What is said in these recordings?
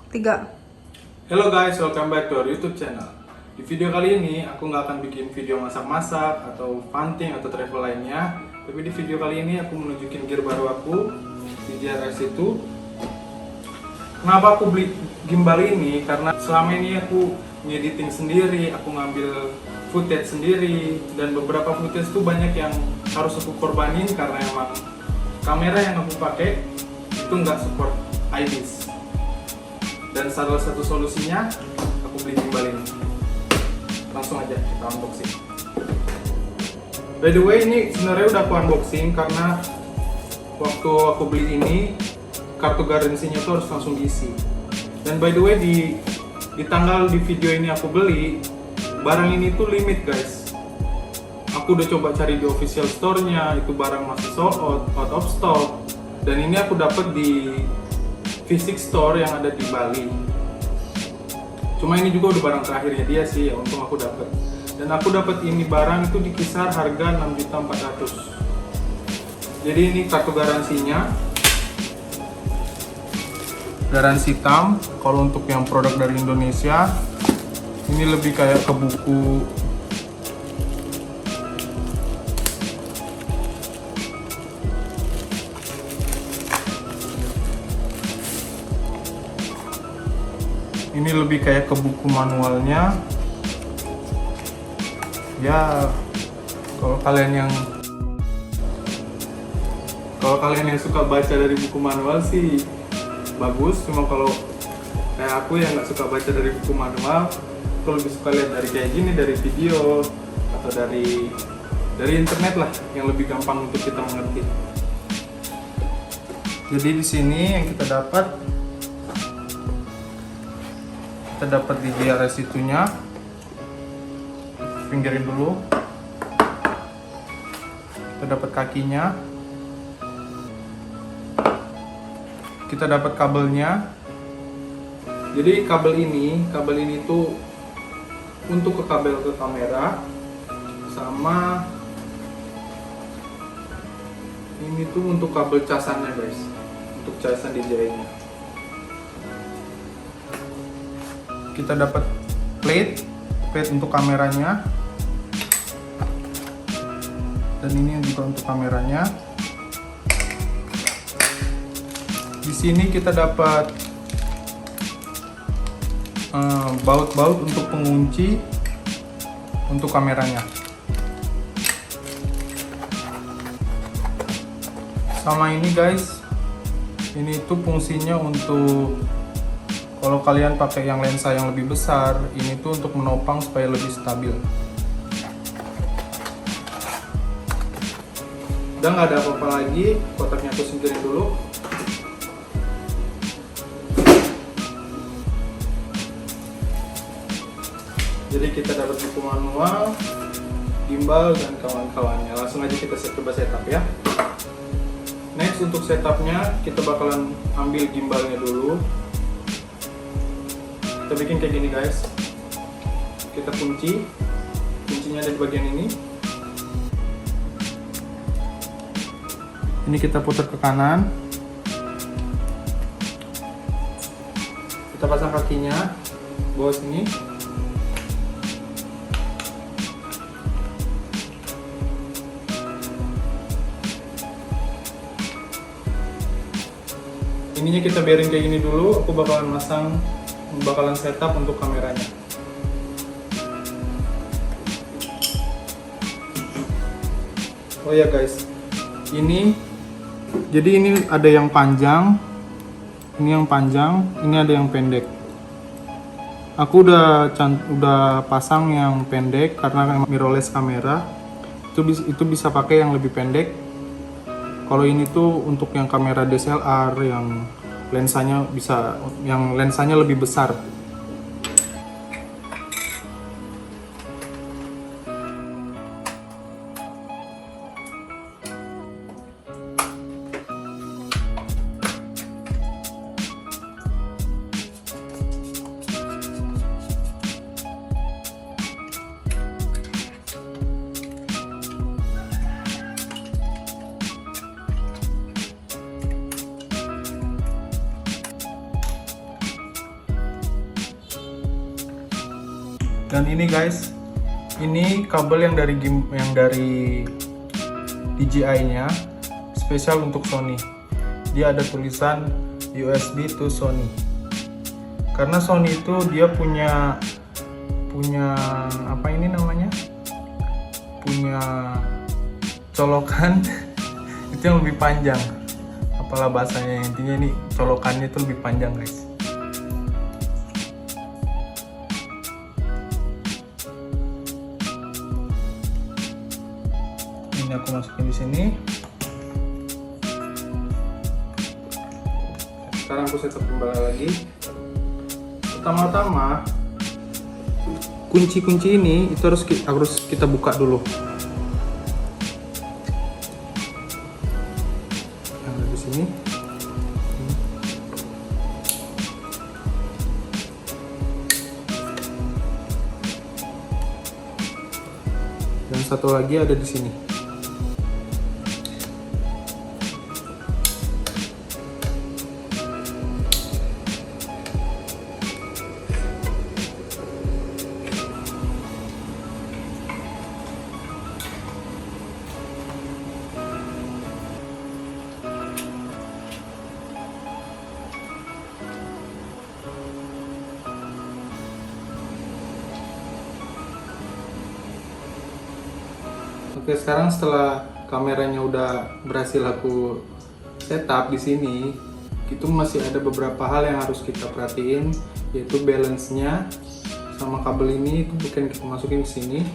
3. Hello guys, welcome back to our YouTube channel. Di video kali ini aku nggak akan bikin video masak-masak atau hunting atau travel lainnya. Tapi di video kali ini aku menunjukin gear baru aku di DJI itu. Kenapa aku beli gimbal ini? Karena selama ini aku ngediting sendiri, aku ngambil footage sendiri, dan beberapa footage tuh banyak yang harus aku korbanin karena emang kamera yang aku pakai itu nggak support IBIS. Dan salah satu solusinya aku beli gimbal ini. Langsung aja kita unboxing. By the way, ini sebenarnya udah aku unboxing karena waktu aku beli ini kartu garansinya tuh harus langsung diisi. Dan by the way, di tanggal di video ini aku beli, barang ini tuh limit guys. Aku udah coba cari di official store-nya, itu barang masih sold out of stock. Dan ini aku dapat di fisik store yang ada di Bali. Cuma ini juga udah barang terakhirnya dia sih, untung aku dapat. Dan aku dapat ini barang itu di kisar harga 6.400.000. Jadi ini kartu garansinya. Garansi TAM. Kalau untuk yang produk dari Indonesia, ini lebih kayak ke buku. Ini lebih kayak ke buku manualnya. Ya, kalau kalian yang suka baca dari buku manual sih bagus. Cuma kalau kayak aku yang nggak suka baca dari buku manual, aku lebih suka lihat dari kayak gini, dari video atau dari internet lah, yang lebih gampang untuk kita mengerti. Jadi di sini yang kita dapat di DRS itunya. Pinggirin dulu. Kita dapat kakinya. Kita dapat kabelnya. Jadi kabel ini tuh untuk ke kamera, sama ini tuh untuk kabel casannya guys, untuk casan DJI-nya. Kita dapat plate untuk kameranya, dan ini juga untuk kameranya. Di sini kita dapat baut untuk pengunci untuk kameranya. Sama ini guys, ini tuh fungsinya untuk kalau kalian pakai yang lensa yang lebih besar, ini tuh untuk menopang supaya lebih stabil. Udah nggak ada apa-apa lagi, kotaknya aku singkirin dulu. Jadi kita dapat buku manual, gimbal, dan kawan-kawannya. Langsung aja kita coba setup ya. Next, untuk setupnya kita bakalan ambil gimbalnya dulu. Kita bikin kayak gini guys. Kita kuncinya ada di bagian ini. Ini kita putar ke kanan. Kita pasang kakinya bawah sini. Ininya kita biarin kayak gini dulu. Aku bakalan setup untuk kameranya. Oh ya guys, ini ada yang panjang, ini ada yang pendek. Aku udah pasang yang pendek karena mirrorless kamera itu bisa pakai yang lebih pendek. Kalau ini tuh untuk yang kamera DSLR yang lensanya lebih besar. Dan ini guys, ini kabel yang dari DJI-nya, spesial untuk Sony. Dia ada tulisan USB to Sony. Karena Sony itu dia punya apa ini namanya? Punya colokan itu yang lebih panjang. Apalah bahasanya, intinya ini colokannya itu lebih panjang guys. Ini aku masukin di sini. Sekarang aku setup kembali lagi. Pertama-tama kunci-kunci ini itu harus kita buka dulu. Ada di sini. Dan satu lagi ada di sini. Oke, sekarang setelah kameranya udah berhasil aku setup di sini, itu masih ada beberapa hal yang harus kita perhatiin, yaitu balance-nya sama kabel ini itu bukan kita masukin ke sini.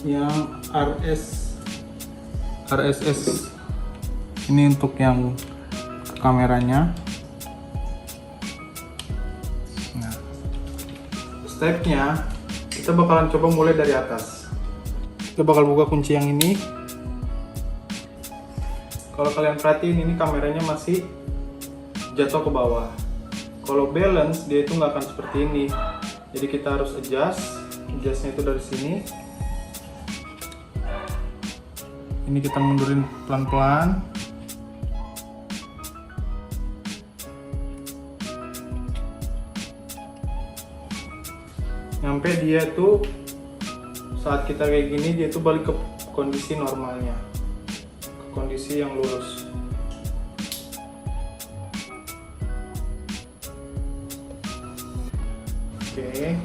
Yang RSS ini untuk yang kameranya. Nah, stepnya kita bakalan coba mulai dari atas. Kita bakal buka kunci yang ini. Kalau kalian perhatiin, ini kameranya masih jatuh ke bawah. Kalau balance dia itu nggak akan seperti ini. Jadi kita harus adjustnya itu dari sini. Ini kita mundurin pelan-pelan. Nyampe dia tuh saat kita kayak gini, dia tuh balik ke kondisi normalnya, ke kondisi yang lurus. Oke,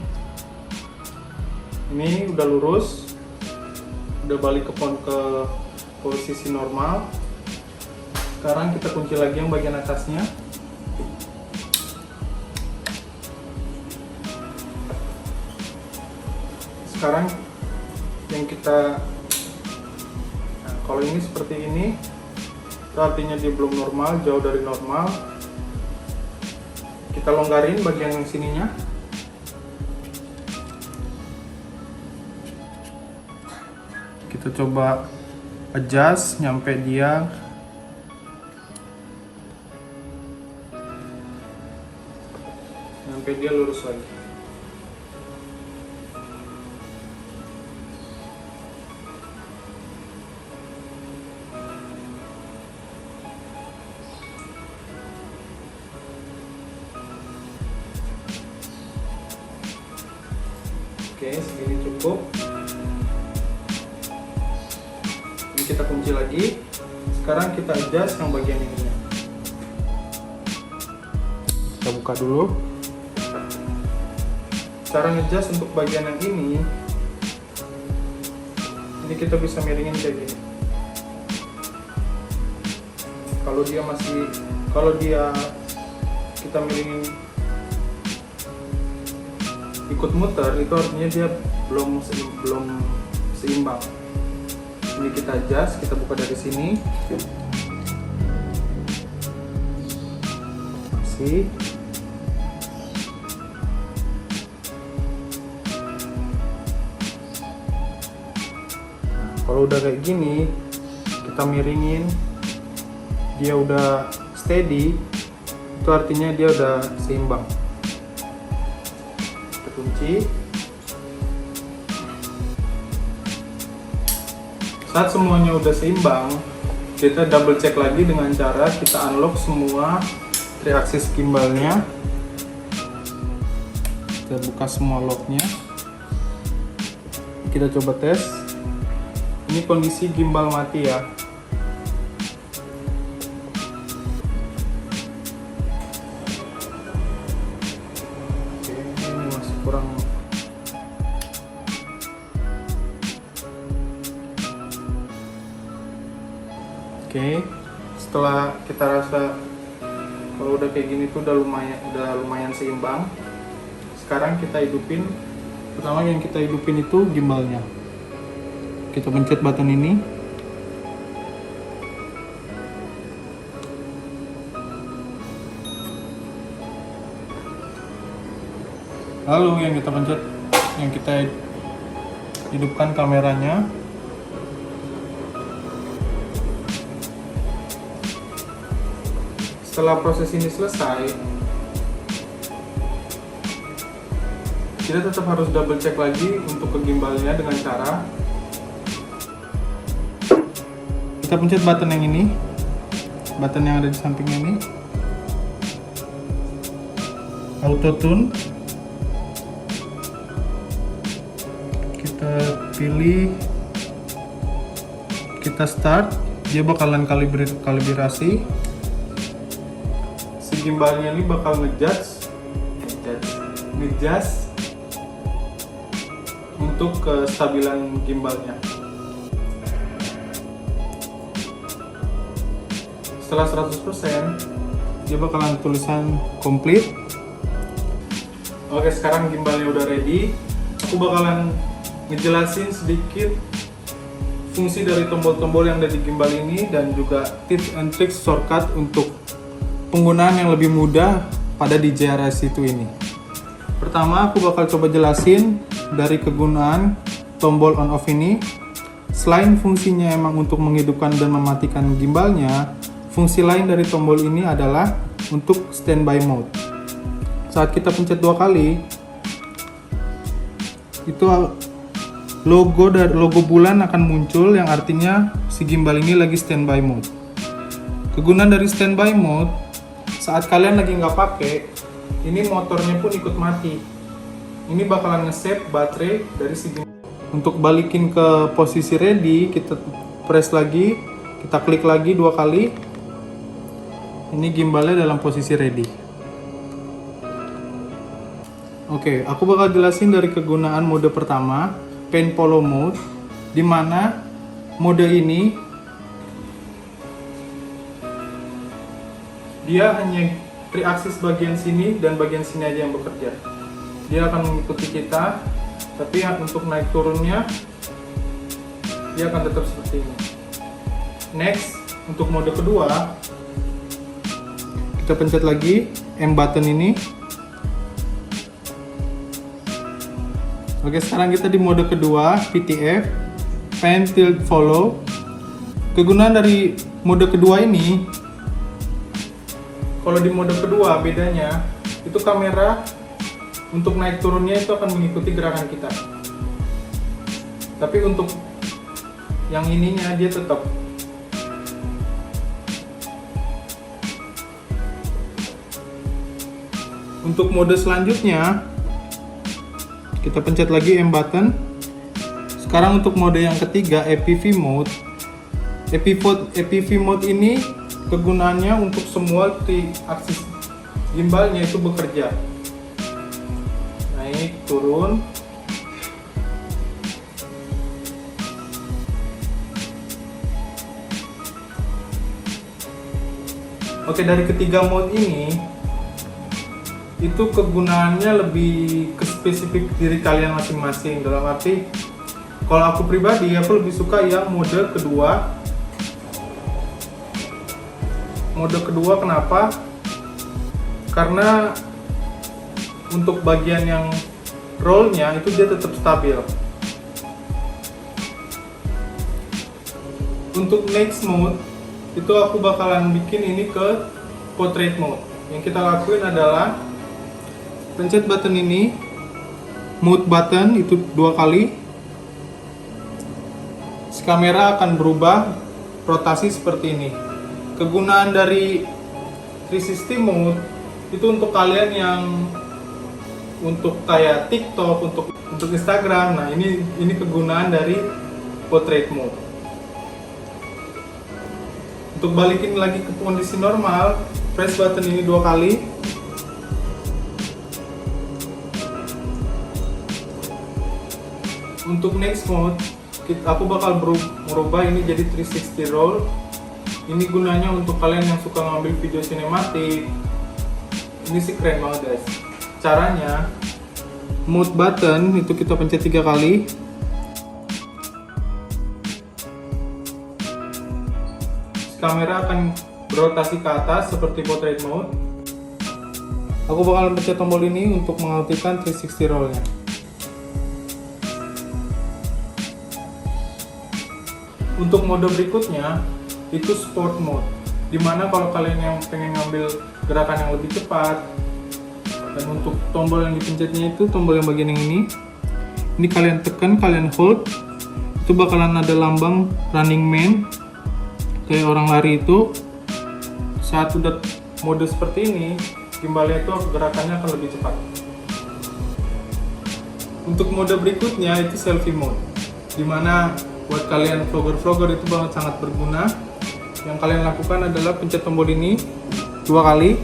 ini udah lurus, udah balik ke posisi normal. Sekarang kita kunci lagi yang bagian atasnya. Sekarang yang kita, nah, kalau ini seperti ini, itu artinya dia belum normal, jauh dari normal. Kita longgarin bagian yang sininya. Kita coba adjust nyampe dia lurus lagi. Oke, segini cukup. Ini kita kunci lagi. Sekarang kita adjust yang bagian ininya. Kita buka dulu. Cara adjust untuk bagian yang ini kita bisa miringin kayak gini. Kalau dia kita miringin ikut muter, itu artinya dia belum seimbang. Ini kita adjust, kita buka dari sini. Masih. Nah, kalau udah kayak gini, kita miringin, dia udah steady, itu artinya dia udah seimbang. Kunci. Saat semuanya udah seimbang, kita double check lagi dengan cara kita unlock semua 3 axis gimbalnya. Kita buka semua locknya. Kita coba tes. Ini kondisi gimbal mati ya. Oke, ini masih kurang. Oke, setelah kita rasa kalau udah kayak gini tuh udah lumayan seimbang. Sekarang kita hidupin. Pertama yang kita hidupin itu gimbalnya. Kita pencet button ini. Lalu yang kita hidupkan kameranya. Setelah proses ini selesai, kita tetap harus double check lagi untuk ke gimbalnya dengan cara kita pencet button yang ini, button yang ada di sampingnya ini, auto tune. Kita pilih, kita start, dia bakalan kalibrasi. Si gimbalnya ini bakal ngejudge untuk kestabilan gimbalnya. Setelah 100%, dia bakalan tulisan complete. Oke, sekarang gimbalnya udah ready. Aku bakalan ngejelasin sedikit fungsi dari tombol-tombol yang ada di gimbal ini dan juga tips and tricks shortcut untuk penggunaan yang lebih mudah pada DJI Race 2 ini. Pertama, aku bakal coba jelasin dari kegunaan tombol on off ini. Selain fungsinya emang untuk menghidupkan dan mematikan gimbalnya, fungsi lain dari tombol ini adalah untuk standby mode. Saat kita pencet 2 kali, itu logo bulan akan muncul yang artinya si gimbal ini lagi standby mode. Kegunaan dari standby mode, saat kalian lagi nggak pakai, ini motornya pun ikut mati. Ini bakalan nge-save baterai dari si gimbal. Untuk balikin ke posisi ready, kita press lagi, kita klik lagi 2 kali. Ini gimbalnya dalam posisi ready. Oke, aku bakal jelasin dari kegunaan mode pertama, pen follow mode, di mana mode ini dia hanya 3 aksis bagian sini dan bagian sini aja yang bekerja. Dia akan mengikuti kita, tapi untuk naik turunnya dia akan tetap seperti ini. Next, untuk mode kedua, kita pencet lagi M button ini. Oke, sekarang kita di mode kedua, PTF, Pan Tilt Follow. Kegunaan dari mode kedua ini, kalau di mode kedua bedanya, itu kamera untuk naik turunnya itu akan mengikuti gerakan kita. Tapi untuk yang ininya dia tetap. Untuk mode selanjutnya, kita pencet lagi M button. Sekarang untuk mode yang ketiga, APV mode. APV mode ini kegunaannya untuk semua aksis gimbalnya itu bekerja. Naik, turun. Oke, dari ketiga mode ini, itu kegunaannya lebih ke spesifik diri kalian masing-masing. Dalam arti, kalau aku pribadi, aku lebih suka yang mode kedua. Mode kedua kenapa? Karena untuk bagian yang rollnya itu dia tetap stabil. Untuk next mode, itu aku bakalan bikin ini ke portrait mode. Yang kita lakuin adalah pencet button ini, mode button itu 2 kali. Kamera akan berubah rotasi seperti ini. Kegunaan dari 360 mode itu untuk kalian yang untuk kayak TikTok, untuk Instagram. Nah, ini kegunaan dari portrait mode. Untuk balikin lagi ke kondisi normal, press button ini 2 kali. Untuk next mode, aku bakal merubah ini jadi 360 roll. Ini gunanya untuk kalian yang suka ngambil video sinematik. Ini sih keren banget guys. Caranya, mode button itu kita pencet 3 kali. Kamera akan berotasi ke atas seperti portrait mode. Aku bakal pencet tombol ini untuk mengaktifkan 360 roll-nya. Untuk mode berikutnya itu sport mode, dimana kalau kalian yang pengen ngambil gerakan yang lebih cepat, dan untuk tombol yang dipencetnya itu tombol yang bagian yang ini kalian tekan, kalian hold, itu bakalan ada lambang running man kayak orang lari itu. Saat udah mode seperti ini, gimbalnya itu gerakannya akan lebih cepat. Untuk mode berikutnya itu selfie mode, dimana buat kalian vlogger-vlogger itu sangat berguna. Yang kalian lakukan adalah pencet tombol ini 2 kali.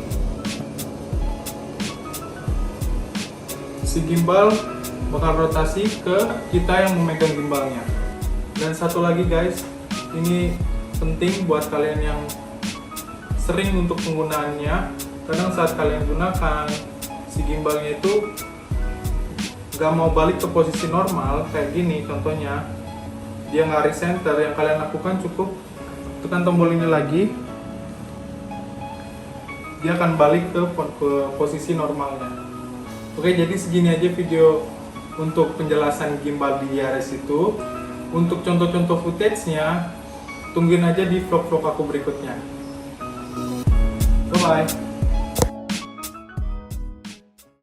Si gimbal bakal rotasi ke kita yang memegang gimbalnya. Dan satu lagi guys, ini penting buat kalian yang sering untuk penggunaannya. Kadang saat kalian gunakan, si gimbalnya itu gak mau balik ke posisi normal kayak gini contohnya. Dia nggak recenter. Yang kalian lakukan cukup tekan tombol ini lagi, dia akan balik ke posisi normalnya. Oke, jadi segini aja video untuk penjelasan gimbal di Yaris itu. Untuk contoh-contoh footage-nya tungguin aja di vlog-vlog aku berikutnya. Bye bye.